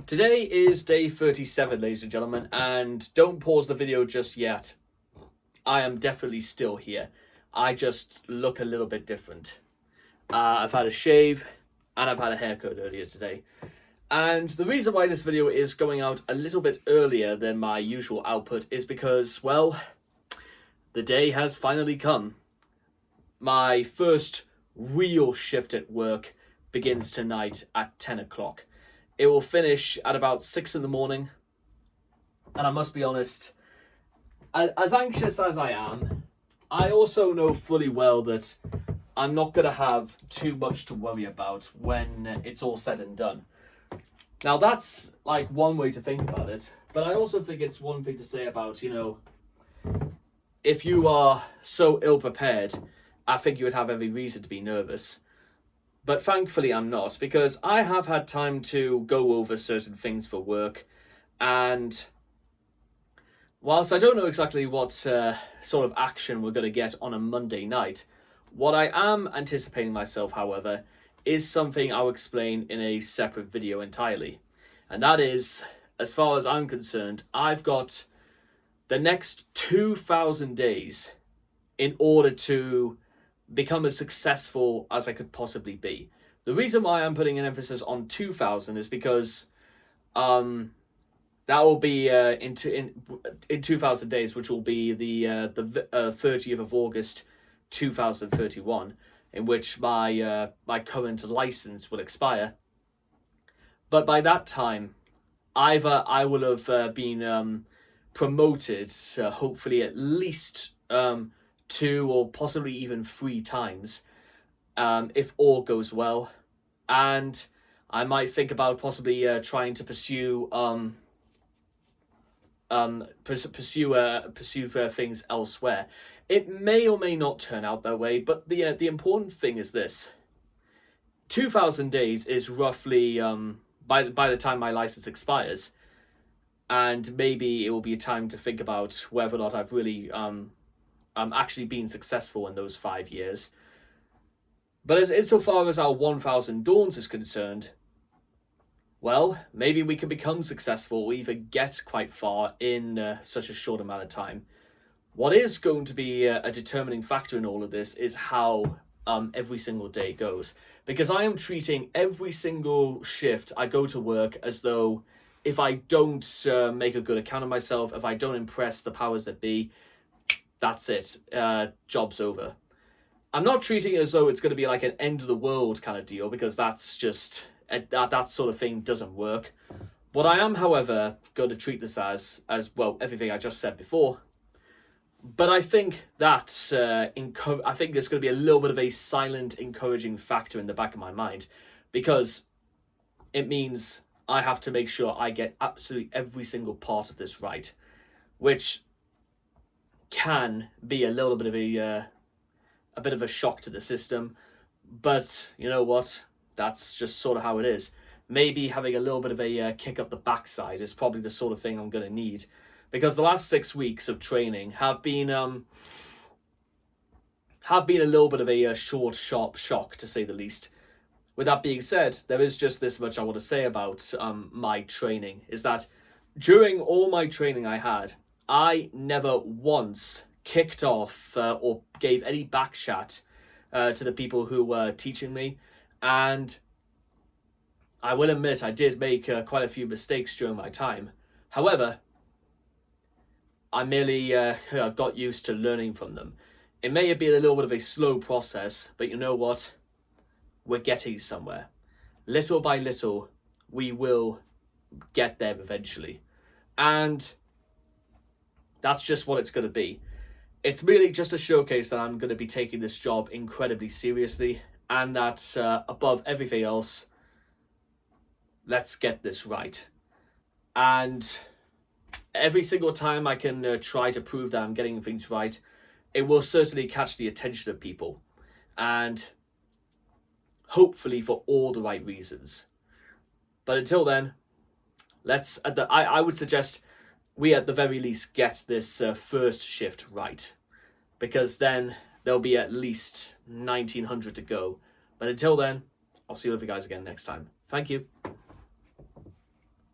Today is day 37, ladies and gentlemen, and don't pause the video just yet. I am definitely still here. I just look a little bit different. I've had a shave and I've had a haircut earlier today. And the reason why this video is going out a little bit earlier than my usual output is because, well, the day has finally come. My first real shift at work begins tonight at 10 o'clock. It will finish at about 6 in the morning. And I must be honest, as anxious as I am, I also know fully well that I'm not going to have too much to worry about when it's all said and done. Now that's like one way to think about it, but I also think it's one thing to say about, if you are so ill prepared, I think you would have every reason to be nervous. But thankfully I'm not, because I have had time to go over certain things for work, and whilst I don't know exactly what sort of action we're going to get on a Monday night, what I am anticipating myself, however, is something I'll explain in a separate video entirely. And that is, as far as I'm concerned, I've got the next 2,000 days in order to become as successful as I could possibly be. The reason why I'm putting an emphasis on 2,000 is because that will be in 2,000 days, which will be the 30th of August 2031, in which my current license will expire. But by that time, either I will have been promoted, hopefully at least 2 or possibly even 3 times, if all goes well, and I might think about possibly trying to pursue things elsewhere. It may or may not turn out that way, but the important thing is this: 2,000 days is roughly by the time my license expires, and maybe it will be a time to think about whether or not I've really actually been successful in those 5 years. But insofar as our 1,000 Dawns is concerned, well, maybe we can become successful or even get quite far in such a short amount of time. What is going to be a determining factor in all of this is how every single day goes. Because I am treating every single shift I go to work as though if I don't make a good account of myself, if I don't impress the powers that be, that's it. Job's over. I'm not treating it as though it's going to be like an end of the world kind of deal, because that's just, that sort of thing doesn't work. What I am, however, going to treat this as well, everything I just said before. But I think that I think there's going to be a little bit of a silent, encouraging factor in the back of my mind, because it means I have to make sure I get absolutely every single part of this right, which can be a little bit of a shock to the system. But you know what? That's just sort of how it is. Maybe having a little bit of a kick up the backside is probably the sort of thing I'm going to need. Because the last 6 weeks of training have been a little bit of a short, sharp shock, to say the least. With that being said, there is just this much I want to say about my training, is that during all my training I had, I never once kicked off or gave any back chat to the people who were teaching me. And I will admit I did make quite a few mistakes during my time. However, I merely got used to learning from them. It may have been a little bit of a slow process, but you know what? We're getting somewhere. Little by little, we will get there eventually. And that's just what it's going to be. It's really just a showcase that I'm going to be taking this job incredibly seriously, and that above everything else, let's get this right. And every single time I can try to prove that I'm getting things right, it will certainly catch the attention of people, and hopefully for all the right reasons. But until then, I would suggest we at the very least get this first shift right, because then there'll be at least 1,900 to go. But until then, I'll see you guys again next time. Thank you.